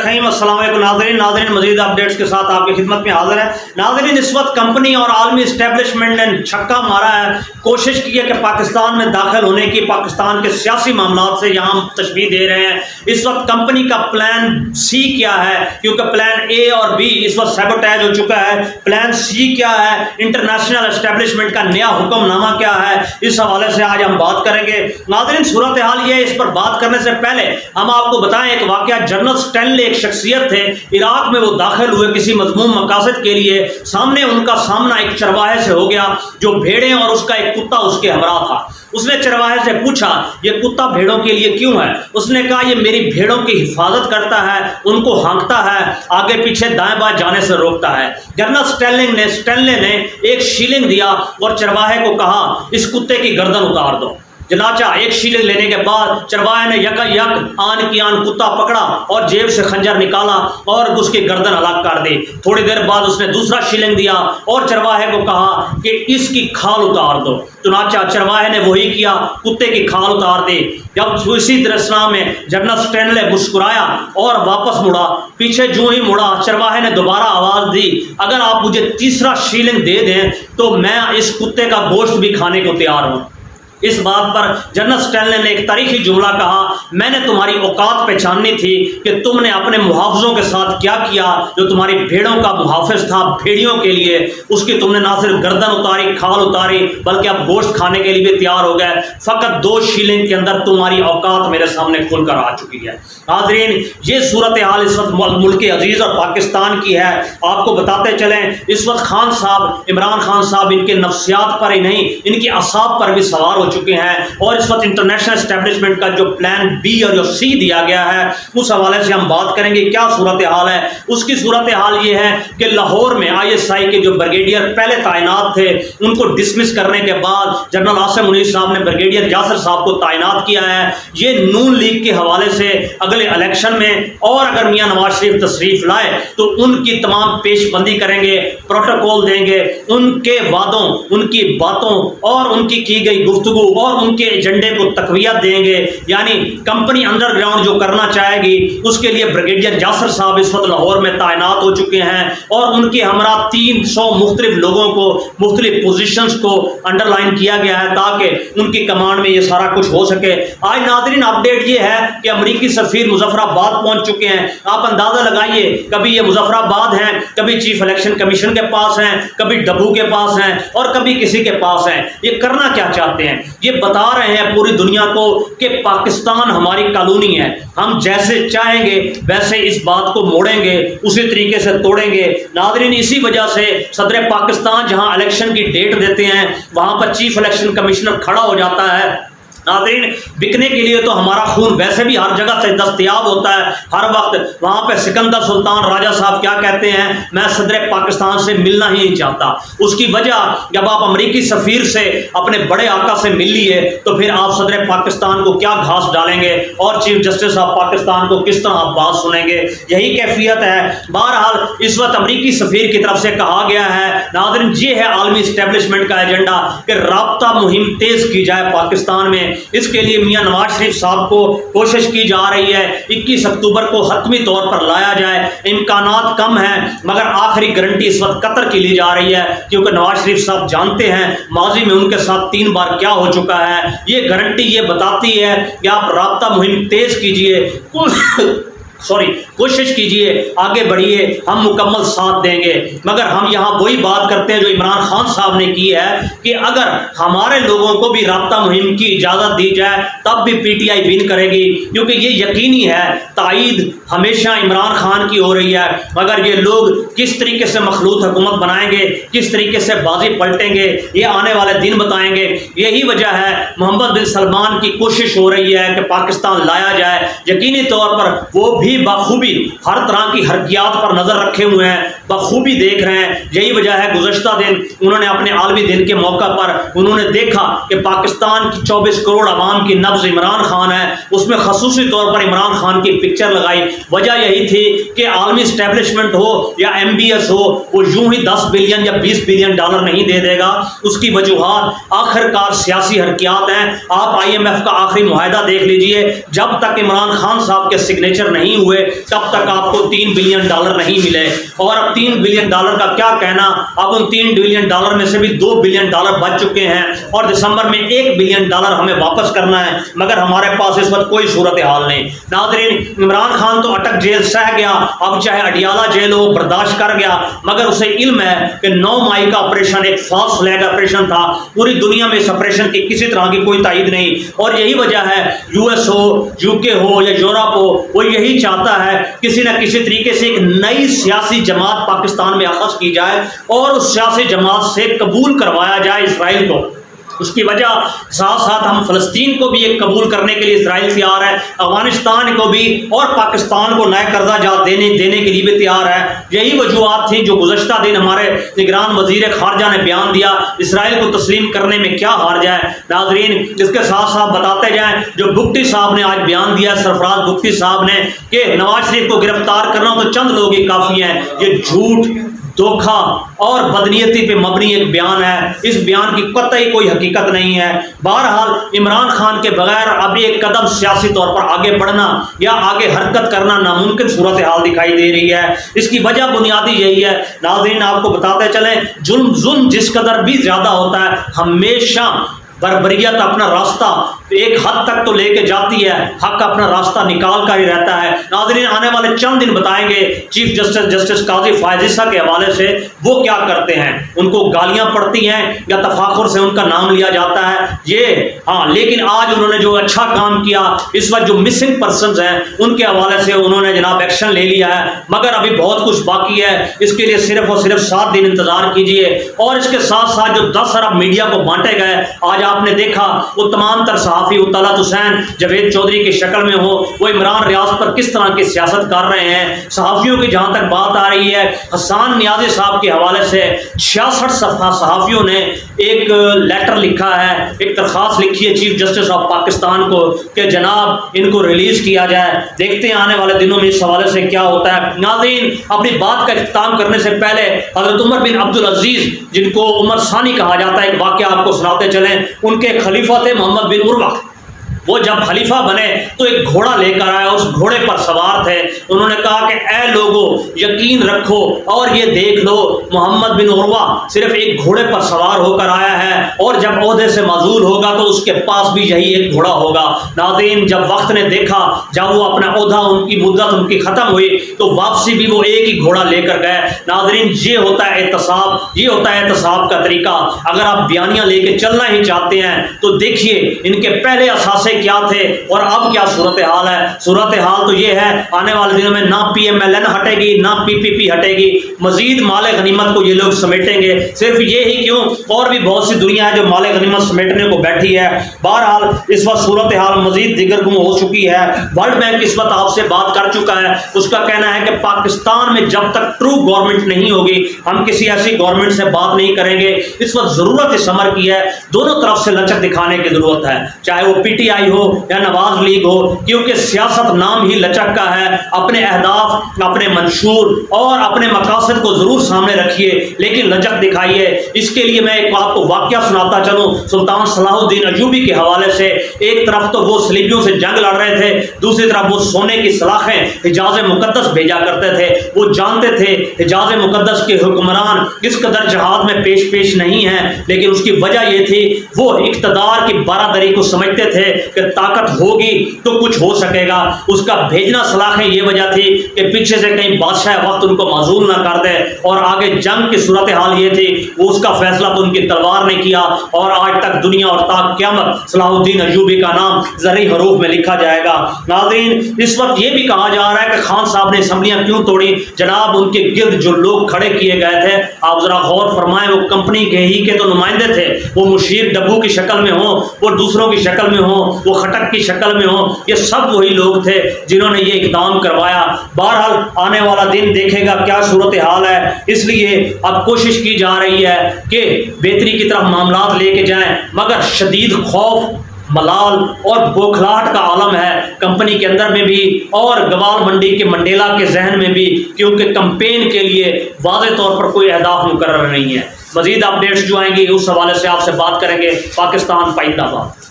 रहीम। अस्सलाम वालेकुम नाज़रीन मज़ीद अपडेट्स के साथ आपकी खिदमत में हाज़िर है। नाज़रीन, इस वक्त कंपनी और आलमी इस्टेब्लिशमेंट ने छक्का मारा है, कोशिश की है कि पाकिस्तान में दाखिल होने की, पाकिस्तान के सियासी मामलात से यहाँ तशबीह दे रहे हैं। इस वक्त कंपनी का प्लान सी क्या है, क्योंकि प्लान ए और बी इस वक्त सैबोटेज हो चुका है। प्लान सी क्या है, इंटरनेशनल इस्टेब्लिशमेंट का नया हुक्मनामा क्या है, इस हवाले से आज हम बात करेंगे। नाज़रीन, सूरत हाल ये है, इस पर बात करने से पहले हम आपको बताएं एक वाकया। जनरल स्टैनले एक शख्सियत थे, इराक में वो दाखिल हुए किसी मज़मूम मकासद के लिए। सामने उनका सामना एक चरवाहे से हो गया, जो भेड़ें और उसका एक कुत्ता उसके हमरा था। उसने चरवाहे से पूछा, ये कुत्ता भेड़ों के लिए क्यों है? उसने कहा, ये मेरी भेड़ों की हिफाजत करता है, उनको हाँकता है, आगे पीछे दाएं बाएं जाने से रोकता है। जनरल स्टैनले ने एक शीलिंग दिया और चरवाहे को कहा, इस कुत्ते की गर्दन उतार दो। जनाचा एक शीलिंग लेने के बाद चरवाहे ने यक आन की आन कुत्ता पकड़ा और जेब से खंजर निकाला और उसकी गर्दन अलग कर दी। थोड़ी देर बाद उसने दूसरा शीलिंग दिया और चरवाहे को कहा कि इसकी खाल उतार दो। चुनाचा चरवाहे ने वही किया, कुत्ते की खाल उतार दी। जब इसी तरह में जनरल स्टैनले मुस्कुराया और वापस मुड़ा। पीछे जो ही मुड़ा, चरवाहे ने दोबारा आवाज दी, अगर आप मुझे तीसरा शीलिंग दे दें तो मैं इस कुत्ते का गोश्त भी खाने को तैयार हूँ। इस बात पर जनरल स्टैनले ने एक तारीखी जुमला कहा, मैंने तुम्हारी औकात पहचाननी थी कि तुमने अपने मुहाफिजों के साथ क्या किया। जो तुम्हारी भेड़ों का मुहाफिज था भेड़ियों के लिए, उसकी तुमने ना सिर्फ गर्दन उतारी, खाल उतारी, बल्कि अब गोश्त खाने के लिए भी तैयार हो गए। फकत 2 शीलिंग के अंदर तुम्हारी औकात मेरे सामने खुलकर आ चुकी है। नाज़रीन, ये सूरत हाल इस वक्त मुल्क अजीज़ और पाकिस्तान की है। आपको बताते चलें, इस वक्त खान साहब, इमरान खान साहब, इनके नफ्सियात पर ही नहीं, इनकी असाब पर भी सवार चुके हैं। और इस वक्त इंटरनेशनल एस्टेब्लिशमेंट का जो प्लान बी और सी दिया गया है, उस हवाले से हम बात करेंगे। क्या सूरत हाल है? उसकी सूरत हाल ये है कि लाहौर में ISI के जो ब्रिगेडियर पहले तैनात थे, उनको डिसमिस करने के बाद जनरल आसिम मुनीर साहब ने ब्रिगेडियर यासिर साहब को तैनात किया है। ये नून लीग के हवाले से अगले इलेक्शन में और अगर मियां नवाज शरीफ तशरीफ लाए तो उनकी तमाम पेशबंदी करेंगे, प्रोटोकॉल देंगे, उनके वादों, उनकी बातों और उनकी की गई गुफ्तगू और उनके एजेंडे को तकवीयत देंगे। यानी कंपनी अंडरग्राउंड जो करना चाहेगी, उसके लिए ब्रिगेडियर यासिर साहब इस वक्त लाहौर में तैनात हो चुके हैं और उनके हमरा 300 मुख्तलिफ लोगों को मुख्तलिफ पोजीशंस को अंडरलाइन किया गया है ताकि उनकी कमांड में ये सारा कुछ हो सके। आज नाज़रीन अपडेट ये है कि अमरीकी सफीर मुजफ्फराबाद पहुंच चुके हैं। आप अंदाजा लगाइए, कभी ये मुजफ्फराबाद हैं, कभी चीफ इलेक्शन कमीशन के पास हैं, कभी डब्बू के पास हैं और कभी किसी के पास हैं। ये करना क्या चाहते हैं? ये बता रहे हैं पूरी दुनिया को कि पाकिस्तान हमारी कॉलोनी है, हम जैसे चाहेंगे वैसे इस बात को मोड़ेंगे, उसी तरीके से तोड़ेंगे। नाज़रीन, इसी वजह से सदर पाकिस्तान जहां इलेक्शन की डेट देते हैं, वहां पर चीफ इलेक्शन कमिश्नर खड़ा हो जाता है। नाज़रीन, बिकने के लिए तो हमारा खून वैसे भी हर जगह से दस्तयाब होता है हर वक्त। वहाँ पे सिकंदर सुल्तान राजा साहब क्या कहते हैं, मैं सदर पाकिस्तान से मिलना ही नहीं चाहता। उसकी वजह, जब आप अमरीकी सफ़ीर से, अपने बड़े आका से मिल लिए तो फिर आप सदर पाकिस्तान को क्या घास डालेंगे और चीफ जस्टिस ऑफ पाकिस्तान को किस तरह आप बात सुनेंगे? यही कैफियत है। बहरहाल इस वक्त अमरीकी सफ़ीर की तरफ से कहा गया है, नाज़रीन, ये है आलमी इस्टेब्लिशमेंट का एजेंडा कि राब्ता मुहिम तेज़ की जाए पाकिस्तान में। इसके लिए मियां नवाज शरीफ साहब को कोशिश की जा रही है 21 अक्टूबर को हतमी तौर पर लाया जाए। इम्कानात कम हैं, मगर आखिरी गारंटी इस वक्त कतर की ली जा रही है, क्योंकि नवाज शरीफ साहब जानते हैं माजी में उनके साथ 3 बार क्या हो चुका है। ये गारंटी ये बताती है कि आप राब्ता मुहिम तेज कीजिए, कोशिश कीजिए, आगे बढ़िए, हम मुकम्मल साथ देंगे। मगर हम यहाँ वही बात करते हैं जो इमरान खान साहब ने की है कि अगर हमारे लोगों को भी राब्ता मुहिम की इजाज़त दी जाए तब भी PTI विन करेगी, क्योंकि ये यकीनी है ताईद हमेशा इमरान खान की हो रही है। मगर ये लोग किस तरीके से मखलूत हुकूमत बनाएंगे, किस तरीके से बाजी पलटेंगे, ये आने वाले दिन बताएंगे। यही वजह है मोहम्मद बिन सलमान की कोशिश हो रही है कि पाकिस्तान लाया जाए। यकीनी तौर पर वो भी बखूबी हर तरह की हरकियात पर नजर रखे हुए हैं, बखूबी देख रहे हैं। यही वजह है गुज़श्ता दिन उन्होंने अपने आलमी दिन के मौका पर उन्होंने देखा कि पाकिस्तान की 24 करोड़ आवाम की नब्ज़ इमरान खान है, उसमें खसूसी तौर पर इमरान खान की पिक्चर लगाई। वजह यही थी कि आलमी इस्टेब्लिशमेंट हो या MBS हो, वो यूं ही 10 बिलियन या 20 बिलियन डॉलर नहीं दे देगा। उसकी वजूहात आखिरकार सियासी हरकियात हैं। आप IMF का आखिरी मुआहदा देख लीजिए, जब तक इमरान खान साहब के सिग्नेचर नहीं हुए तब तक آپ کو $3 بلین نہیں ملے، اور اب $3 بلین کا کیا کہنا، اب ان $3 بلین میں سے بھی $2 بلین بچ چکے ہیں، اور دسمبر میں $1 بلین ہمیں واپس کرنا ہے، مگر ہمارے پاس اس وقت کوئی صورتحال نہیں۔ ناظرین، عمران خان تو اٹک جیل سہ گیا، اب چاہے اڈیالہ جیل ہو برداشت کر گیا، مگر اسے علم ہے کہ 9 مئی کا آپریشن ایک فالس فلیگ آپریشن تھا، پوری دنیا میں اس آپریشن کی کسی طرح کی کوئی تائید نہیں، اور یہی وجہ ہے US ہو، UK ہو یا یورپ ہو، وہ یہی چاہتا ہے کسی نہ کسی طریقے سے ایک نئی سیاسی جماعت پاکستان میں اخذ کی جائے اور اس سیاسی جماعت سے قبول کروایا جائے اسرائیل کو۔ اس کی وجہ ساتھ ساتھ ہم فلسطین کو بھی ایک قبول کرنے کے لیے اسرائیل تیار ہے، افغانستان کو بھی، اور پاکستان کو نئے قرضہ جات دینے کے لیے بھی تیار ہے۔ یہی وجوہات تھیں جو گزشتہ دن ہمارے نگران وزیر خارجہ نے بیان دیا، اسرائیل کو تسلیم کرنے میں کیا حرج ہے۔ ناظرین، اس کے ساتھ ساتھ بتاتے جائیں، جو بگٹی صاحب نے آج بیان دیا، سرفراز بگٹی صاحب نے، کہ نواز شریف کو گرفتار کرنا تو چند لوگ ہی کافی ہیں، یہ جھوٹ، دھوکہ اور بدنیتی پہ مبنی ایک بیان ہے، اس بیان کی قطعی کوئی حقیقت نہیں ہے۔ بہرحال عمران خان کے بغیر ابھی ایک قدم سیاسی طور پر آگے بڑھنا یا آگے حرکت کرنا ناممکن صورتحال دکھائی دے رہی ہے۔ اس کی وجہ بنیادی یہی ہے۔ ناظرین، آپ کو بتاتے چلیں، ظلم جس قدر بھی زیادہ ہوتا ہے، ہمیشہ بربریت اپنا راستہ ایک حد تک تو لے کے جاتی ہے، حق اپنا راستہ نکال کر ہی رہتا ہے۔ ناظرین، آنے والے چند دن بتائیں گے چیف جسٹس قاضی فائز عیسیٰ کے حوالے سے وہ کیا کرتے ہیں، ان کو گالیاں پڑتی ہیں یا تفاخر سے ان کا نام لیا جاتا ہے، لیکن آج انہوں نے جو اچھا کام کیا، اس وقت جو مسنگ پرسنز ہیں ان کے حوالے سے انہوں نے جناب ایکشن لے لیا ہے، مگر ابھی بہت کچھ باقی ہے۔ اس کے لیے صرف اور صرف 7 دن انتظار کیجئے، اور اس کے ساتھ ساتھ جو 10 ارب میڈیا کو بانٹے گئے، آج آپ نے دیکھا وہ تمام تر صحافی، وہ طلعت حسین جاوید چودھری کی شکل میں ہو، وہ عمران ریاض پر کس طرح کی سیاست کر رہے ہیں۔ صحافیوں کی جہاں تک بات آ رہی ہے، حسان نیازی صاحب کے حوالے سے 66 صفحہ صحافیوں نے ایک لیٹر لکھا ہے، ایک درخواست لکھی ہے چیف جسٹس آف پاکستان کو کہ جناب ان کو ریلیز کیا جائے۔ دیکھتے ہیں آنے والے دنوں میں اس حوالے سے کیا ہوتا ہے۔ ناظرین، اپنی بات کا اختتام کرنے سے پہلے حضرت عمر بن عبدالعزیز، جن کو عمر ثانی کہا جاتا ہے، ایک واقعہ آپ کو سناتے چلیں۔ ان کے خلیفہ تھے محمد بن عروہ، وہ جب خلیفہ بنے تو ایک گھوڑا لے کر آیا، اس گھوڑے پر سوار تھے۔ انہوں نے کہا کہ اے لوگو، یقین رکھو اور یہ دیکھ لو، محمد بن عروہ صرف ایک گھوڑے پر سوار ہو کر آیا ہے، اور جب عہدے سے معزول ہوگا تو اس کے پاس بھی یہی ایک گھوڑا ہوگا۔ ناظرین، جب وقت نے دیکھا، جب وہ اپنا عہدہ، ان کی مدت ان کی ختم ہوئی، تو واپسی بھی وہ ایک ہی گھوڑا لے کر گئے۔ ناظرین، یہ ہوتا ہے احتساب، یہ ہوتا ہے احتساب کا طریقہ۔ اگر آپ بیانیاں لے کے چلنا ہی چاہتے ہیں تو دیکھیے ان کے پہلے اثاثے کیا تھے اور اب کیا صورتحال ہے۔ صورتحال تو یہ ہے، آنے والے دنوں میں نہ PMLN ہٹے گی، نہ PPP ہٹے گی، مزید مال غنیمت کو یہ لوگ سمیٹیں گے۔ صرف یہ ہی کیوں، اور بھی بہت سی دنیا ہے جو مال غنیمت سمیٹنے کو بیٹھی ہے۔ بہرحال اس وقت صورتحال مزید دیگر گم ہو چکی ہے۔ ورلڈ بینک اس وقت آپ سے بات کر چکا ہے، اس کا کہنا ہے کہ پاکستان میں جب تک ٹرو گورنمنٹ نہیں ہوگی، ہم کسی ایسی گورنمنٹ سے بات نہیں کریں گے۔ اس وقت ضرورت اس امر کی ہے، دونوں طرف سے لچک دکھانے کی ضرورت ہے، چاہے وہ PTI ہو یا نواز لیگ ہو، کیونکہ سیاست نام ہی لچک کا ہے۔ اپنے اہداف، اپنے منشور اور اپنے مقاصد کو ضرور سامنے رکھیے، لیکن لچک دکھائیے۔ اس کے لیے میں ایک آپ کو واقعہ سناتا چلوں سلطان صلاح الدین ایوبی کے حوالے سے۔ ایک طرف تو وہ صلیبیوں سے جنگ لڑ رہے تھے، دوسری طرف وہ سونے کی سلاخیں حجاز مقدس بھیجا کرتے تھے۔ وہ جانتے تھے حجاز مقدس کے حکمران اس قدر جہاد میں پیش نہیں ہیں، لیکن اس کی وجہ یہ تھی وہ اقتدار کی بارادری کو سمجھتے تھے کہ طاقت ہوگی تو کچھ ہو سکے گا۔ اس کا بھیجنا سلاخیں یہ وجہ تھی کہ پیچھے سے کہیں بادشاہ وقت ان کو معزول نہ کر دے، اور آگے جنگ کی صورتحال یہ تھی، وہ اس کا فیصلہ تو ان کی تلوار نے کیا، اور آج تک دنیا اور تا قیامت صلاح الدین ایوبی کا نام زرعی حروف میں لکھا جائے گا۔ ناظرین، اس وقت یہ بھی کہا جا رہا ہے کہ خان صاحب نے اسمبلیاں کیوں توڑی؟ جناب، ان کے گرد جو لوگ کھڑے کیے گئے تھے، آپ ذرا غور فرمائیں، وہ کمپنی کے ہی کے تو نمائندے تھے، وہ مشیر ڈبو کی شکل میں ہوں، وہ دوسروں کی شکل میں ہوں، وہ خٹک کی شکل میں ہوں، یہ سب وہی لوگ تھے جنہوں نے یہ اقدام کروایا۔ بہرحال آنے والا دن دیکھے گا کیا صورتحال ہے، اس لیے اب کوشش کی جا رہی ہے کہ بہتری کی طرف معاملات لے کے جائیں، مگر شدید خوف، ملال اور بوکھلاہٹ کا عالم ہے کمپنی کے اندر میں بھی اور گوال منڈی کے منڈیلا کے ذہن میں بھی، کیونکہ کمپین کے لیے واضح طور پر کوئی اہداف مقرر نہیں ہے۔ مزید اپڈیٹس جو آئیں گی اس حوالے سے آپ سے بات کریں گے۔ پاکستان پائندہ باد۔